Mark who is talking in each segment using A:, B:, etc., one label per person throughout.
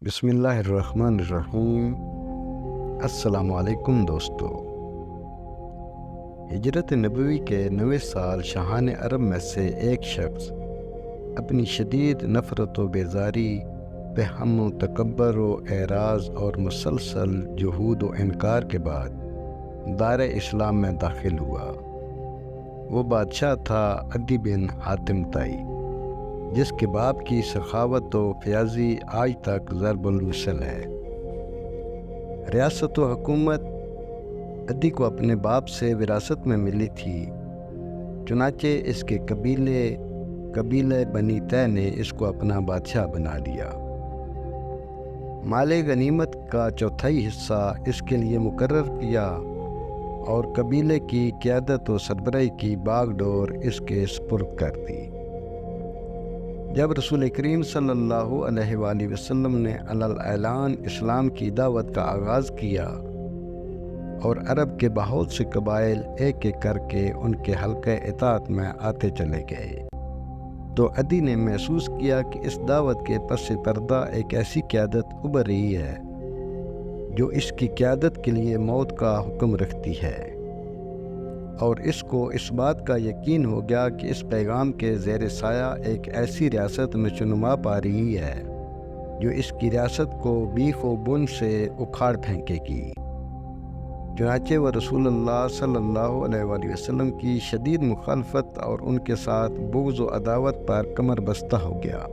A: بسم اللہ الرحمن الرحیم۔ السلام علیکم دوستو۔ ہجرت نبوی کے 9ویں سال شاہان عرب میں سے ایک شخص اپنی شدید نفرت و بیزاری پہ ہم و تکبر و اعراض اور مسلسل جہود و انکار کے بعد دار اسلام میں داخل ہوا۔ وہ بادشاہ تھا عدی بن حاتم طائی، جس کے باپ کی سخاوت و فیاضی آج تک ضرب المثل ہے۔ ریاست و حکومت عدی کو اپنے باپ سے وراثت میں ملی تھی، چنانچہ اس کے قبیلہ بنی طے نے اس کو اپنا بادشاہ بنا لیا۔ مال غنیمت کا چوتھائی حصہ اس کے لیے مقرر کیا اور قبیلے کی قیادت و سربراہی کی باغ ڈور اس کے سپرد کر دی۔ جب رسول کریم صلی اللہ علیہ وآلہ وسلم نے علی الاعلان اسلام کی دعوت کا آغاز کیا اور عرب کے بہت سے قبائل ایک ایک کر کے ان کے حلقہ اطاعت میں آتے چلے گئے، تو عدی نے محسوس کیا کہ اس دعوت کے پس پردہ ایک ایسی قیادت ابھر رہی ہے جو اس کی قیادت کے لیے موت کا حکم رکھتی ہے، اور اس کو اس بات کا یقین ہو گیا کہ اس پیغام کے زیر سایہ ایک ایسی ریاست نشوونما پا رہی ہے جو اس کی ریاست کو بیخ و بن سے اکھاڑ پھینکے گی۔ چنانچہ وہ رسول اللہ صلی اللہ علیہ وآلہ وسلم کی شدید مخالفت اور ان کے ساتھ بغض و عداوت پر کمر بستہ ہو گیا۔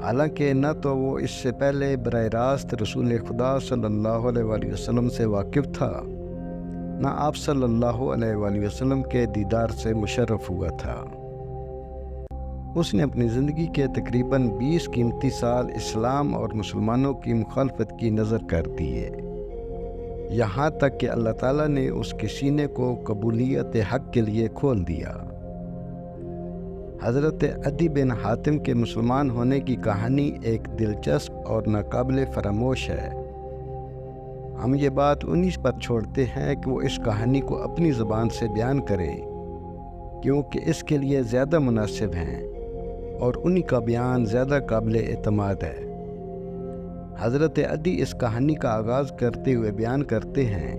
A: حالانکہ نہ تو وہ اس سے پہلے براہ راست رسول خدا صلی اللہ علیہ وآلہ وسلم سے واقف تھا، نہ آپ صلی اللہ علیہ وآلہ وسلم کے دیدار سے مشرف ہوا تھا۔ اس نے اپنی زندگی کے تقریباً 20 قیمتی سال اسلام اور مسلمانوں کی مخالفت کی نذر کر دیے، یہاں تک کہ اللہ تعالیٰ نے اس کے سینے کو قبولیت حق کے لیے کھول دیا۔ حضرت عدی بن حاتم کے مسلمان ہونے کی کہانی ایک دلچسپ اور ناقابل فراموش ہے۔ ہم یہ بات انہی پر چھوڑتے ہیں کہ وہ اس کہانی کو اپنی زبان سے بیان کریں، کیونکہ اس کے لیے زیادہ مناسب ہیں اور انہی کا بیان زیادہ قابل اعتماد ہے۔ حضرت عدی اس کہانی کا آغاز کرتے ہوئے بیان کرتے ہیں،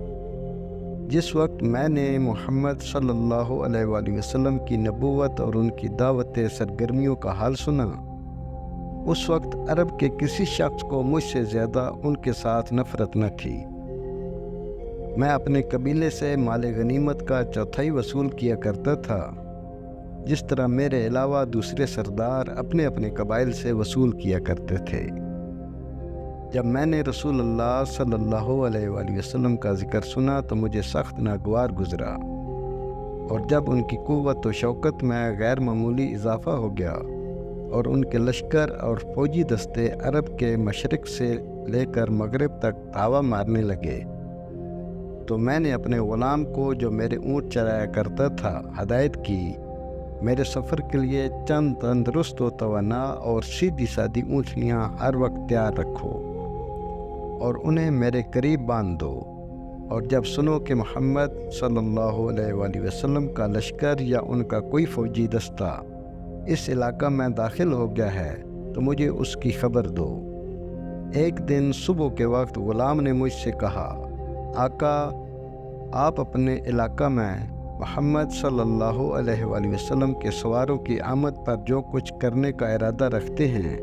A: جس وقت میں نے محمد صلی اللہ علیہ وآلہ وسلم کی نبوت اور ان کی دعوت سرگرمیوں کا حال سنا، اس وقت عرب کے کسی شخص کو مجھ سے زیادہ ان کے ساتھ نفرت نہ تھی۔ میں اپنے قبیلے سے مال غنیمت کا چوتھائی وصول کیا کرتا تھا، جس طرح میرے علاوہ دوسرے سردار اپنے اپنے قبائل سے وصول کیا کرتے تھے۔ جب میں نے رسول اللہ صلی اللہ علیہ وآلہ وسلم کا ذکر سنا تو مجھے سخت ناگوار گزرا، اور جب ان کی قوت و شوکت میں غیر معمولی اضافہ ہو گیا اور ان کے لشکر اور فوجی دستے عرب کے مشرق سے لے کر مغرب تک دھاوا مارنے لگے، تو میں نے اپنے غلام کو جو میرے اونٹ چرایا کرتا تھا ہدایت کی، میرے سفر کے لیے چند تندرست و توانا اور سیدھی سادھی اونٹنیاں ہر وقت تیار رکھو اور انہیں میرے قریب باندھ دو، اور جب سنو کہ محمد صلی اللہ علیہ وآلہ وسلم کا لشکر یا ان کا کوئی فوجی دستہ اس علاقہ میں داخل ہو گیا ہے تو مجھے اس کی خبر دو۔ ایک دن صبح کے وقت غلام نے مجھ سے کہا، آقا، آپ اپنے علاقہ میں محمد صلی اللہ علیہ وآلہ وسلم کے سواروں کی آمد پر جو کچھ کرنے کا ارادہ رکھتے ہیں،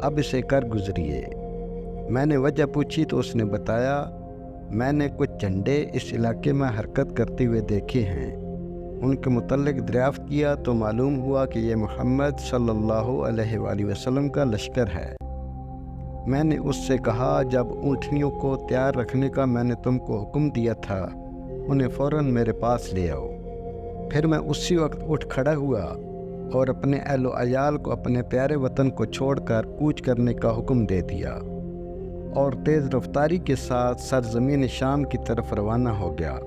A: اب اسے کر گزریے۔ میں نے وجہ پوچھی تو اس نے بتایا، میں نے کچھ جھنڈے اس علاقے میں حرکت کرتے ہوئے دیکھے ہیں۔ ان کے متعلق دریافت کیا تو معلوم ہوا کہ یہ محمد صلی اللہ علیہ وآلہ وسلم کا لشکر ہے۔ میں نے اس سے کہا، جب اونٹنیوں کو تیار رکھنے کا میں نے تم کو حکم دیا تھا، انہیں فوراً میرے پاس لے آؤ۔ پھر میں اسی وقت اٹھ کھڑا ہوا اور اپنے اہل و عیال کو اپنے پیارے وطن کو چھوڑ کر کوچ کرنے کا حکم دے دیا اور تیز رفتاری کے ساتھ سرزمین شام کی طرف روانہ ہو گیا،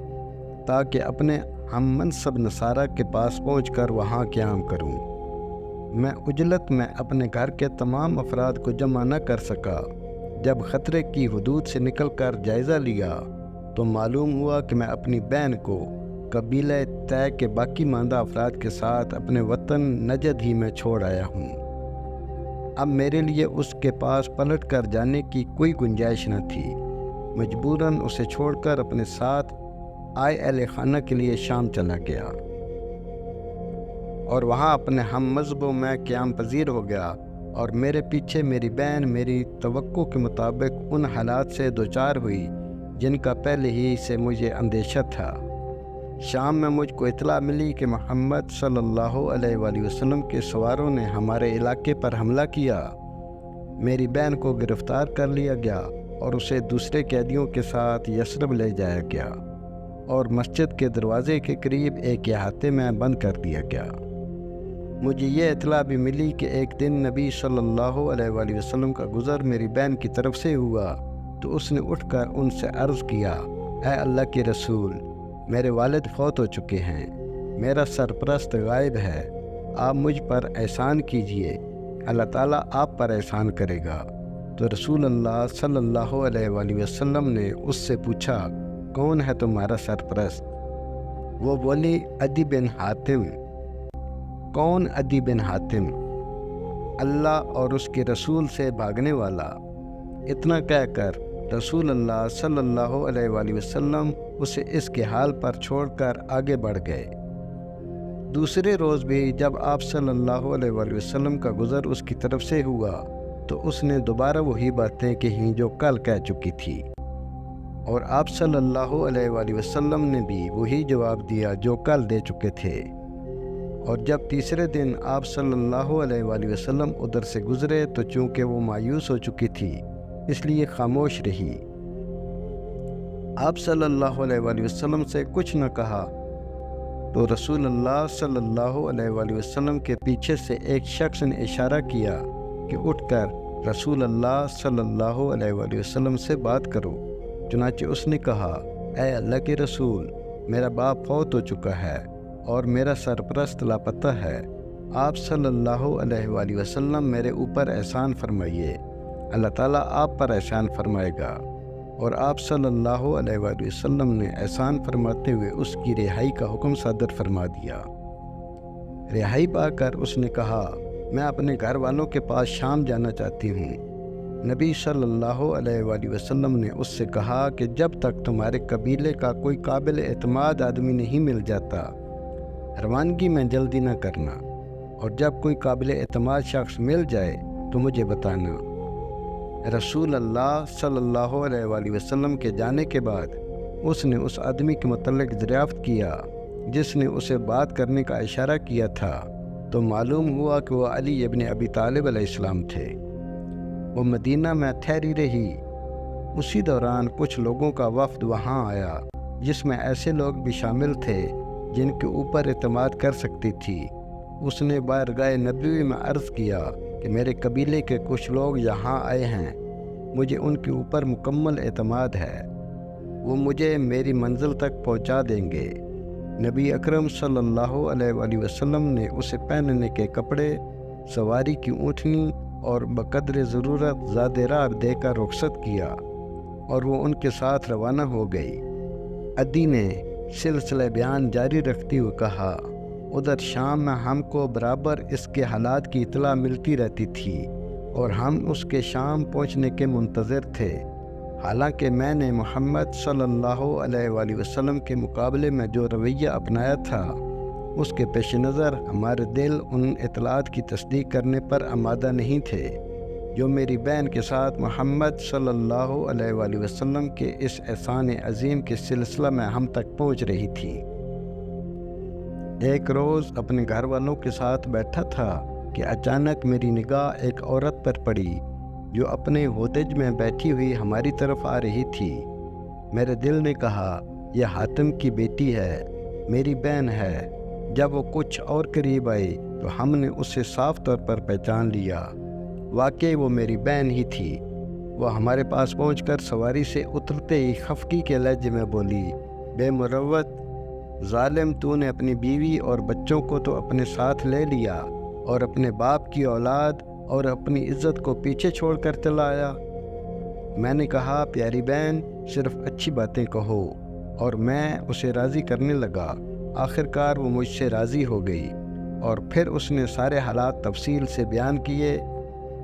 A: تاکہ اپنے ہم منصب نصارہ کے پاس پہنچ کر وہاں قیام کروں۔ میں عجلت میں اپنے گھر کے تمام افراد کو جمع نہ کر سکا۔ جب خطرے کی حدود سے نکل کر جائزہ لیا تو معلوم ہوا کہ میں اپنی بہن کو قبیلہ طے کے باقی ماندہ افراد کے ساتھ اپنے وطن نجد ہی میں چھوڑ آیا ہوں۔ اب میرے لیے اس کے پاس پلٹ کر جانے کی کوئی گنجائش نہ تھی۔ مجبوراً اسے چھوڑ کر اپنے ساتھ اہل خانہ کے لیے شام چلا گیا اور وہاں اپنے ہم مذہبوں میں قیام پذیر ہو گیا، اور میرے پیچھے میری بہن میری توقع کے مطابق ان حالات سے دوچار ہوئی جن کا پہلے ہی سے مجھے اندیشہ تھا۔ شام میں مجھ کو اطلاع ملی کہ محمد صلی اللہ علیہ وآلہ وسلم کے سواروں نے ہمارے علاقے پر حملہ کیا۔ میری بہن کو گرفتار کر لیا گیا اور اسے دوسرے قیدیوں کے ساتھ یثرب لے جایا گیا اور مسجد کے دروازے کے قریب ایک احاطے میں بند کر دیا گیا۔ مجھے یہ اطلاع بھی ملی کہ ایک دن نبی صلی اللہ علیہ وآلہ وسلم کا گزر میری بہن کی طرف سے ہوا تو اس نے اٹھ کر ان سے عرض کیا، اے اللہ کے رسول، میرے والد فوت ہو چکے ہیں، میرا سرپرست غائب ہے، آپ مجھ پر احسان کیجئے، اللہ تعالیٰ آپ پر احسان کرے گا۔ تو رسول اللہ صلی اللہ علیہ وآلہ وسلم نے اس سے پوچھا، کون ہے تمہارا سرپرست؟ وہ بولی، عدی بن حاتم۔ کون عدی بن حاتم؟ اللہ اور اس کے رسول سے بھاگنے والا۔ اتنا کہہ کر رسول اللہ صلی اللہ علیہ وآلہ وسلم اسے اس کے حال پر چھوڑ کر آگے بڑھ گئے۔ دوسرے روز بھی جب آپ صلی اللہ علیہ وآلہ وسلم کا گزر اس کی طرف سے ہوا تو اس نے دوبارہ وہی باتیں کہیں جو کل کہہ چکی تھی، اور آپ صلی اللہ علیہ وآلہ وسلم نے بھی وہی جواب دیا جو کل دے چکے تھے۔ اور جب تیسرے دن آپ صلی اللہ علیہ وآلہ وسلم ادھر سے گزرے تو چونکہ وہ مایوس ہو چکی تھی اس لیے خاموش رہی۔ آپ صلی اللہ علیہ وآلہ وسلم سے کچھ نہ کہا تو رسول اللہ صلی اللہ علیہ وآلہ وسلم کے پیچھے سے ایک شخص نے اشارہ کیا کہ اٹھ کر رسول اللہ صلی اللہ علیہ وآلہ وسلم سے بات کرو۔ چنانچہ اس نے کہا، اے اللہ کے رسول، میرا باپ فوت ہو چکا ہے اور میرا سرپرست لاپتہ ہے، آپ صلی اللہ علیہ وآلہ وسلم میرے اوپر احسان فرمائیے، اللہ تعالیٰ آپ پر احسان فرمائے گا۔ اور آپ صلی اللہ علیہ وآلہ وسلم نے احسان فرماتے ہوئے اس کی رہائی کا حکم صادر فرما دیا۔ رہائی پا کر اس نے کہا، میں اپنے گھر والوں کے پاس شام جانا چاہتی ہوں۔ نبی صلی اللہ علیہ وآلہ وسلم نے اس سے کہا کہ جب تک تمہارے قبیلے کا کوئی قابل اعتماد آدمی نہیں مل جاتا، روانگی میں جلدی نہ کرنا، اور جب کوئی قابل اعتماد شخص مل جائے تو مجھے بتانا۔ رسول اللہ صلی اللہ علیہ وآلہ وسلم کے جانے کے بعد اس نے اس آدمی کے متعلق دریافت کیا جس نے اسے بات کرنے کا اشارہ کیا تھا، تو معلوم ہوا کہ وہ علی ابن ابی طالب علیہ السلام تھے۔ وہ مدینہ میں ٹھہری رہی۔ اسی دوران کچھ لوگوں کا وفد وہاں آیا جس میں ایسے لوگ بھی شامل تھے جن کے اوپر اعتماد کر سکتی تھی۔ اس نے بارگاہ نبوی میں عرض کیا کہ میرے قبیلے کے کچھ لوگ یہاں آئے ہیں، مجھے ان کے اوپر مکمل اعتماد ہے، وہ مجھے میری منزل تک پہنچا دیں گے۔ نبی اکرم صلی اللہ علیہ وآلہ وسلم نے اسے پہننے کے کپڑے، سواری کی اونٹنی اور بقدر ضرورت زاد راہ دے کر رخصت کیا اور وہ ان کے ساتھ روانہ ہو گئی۔ عدی نے سلسلہ بیان جاری رکھتے ہوئے کہا، ادھر شام میں ہم کو برابر اس کے حالات کی اطلاع ملتی رہتی تھی اور ہم اس کے شام پہنچنے کے منتظر تھے، حالانکہ میں نے محمد صلی اللہ علیہ وآلہ وسلم کے مقابلے میں جو رویہ اپنایا تھا اس کے پیش نظر ہمارے دل ان اطلاعات کی تصدیق کرنے پر آمادہ نہیں تھے جو میری بہن کے ساتھ محمد صلی اللہ علیہ وآلہ وسلم کے اس احسان عظیم کے سلسلہ میں ہم تک پہنچ رہی تھی۔ ایک روز اپنے گھر والوں کے ساتھ بیٹھا تھا کہ اچانک میری نگاہ ایک عورت پر پڑی جو اپنے ہودج میں بیٹھی ہوئی ہماری طرف آ رہی تھی۔ میرے دل نے کہا، یہ حاتم کی بیٹی ہے، میری بہن ہے۔ جب وہ کچھ اور قریب آئی تو ہم نے اسے صاف طور پر پہچان لیا، واقعی وہ میری بہن ہی تھی۔ وہ ہمارے پاس پہنچ کر سواری سے اترتے ہی خفقی کے لہجے میں بولی، بے مروت ظالم، تو نے اپنی بیوی اور بچوں کو تو اپنے ساتھ لے لیا اور اپنے باپ کی اولاد اور اپنی عزت کو پیچھے چھوڑ کر چلا آیا۔ میں نے کہا، پیاری بہن، صرف اچھی باتیں کہو، اور میں اسے راضی کرنے لگا۔ آخرکار وہ مجھ سے راضی ہو گئی اور پھر اس نے سارے حالات تفصیل سے بیان کیے۔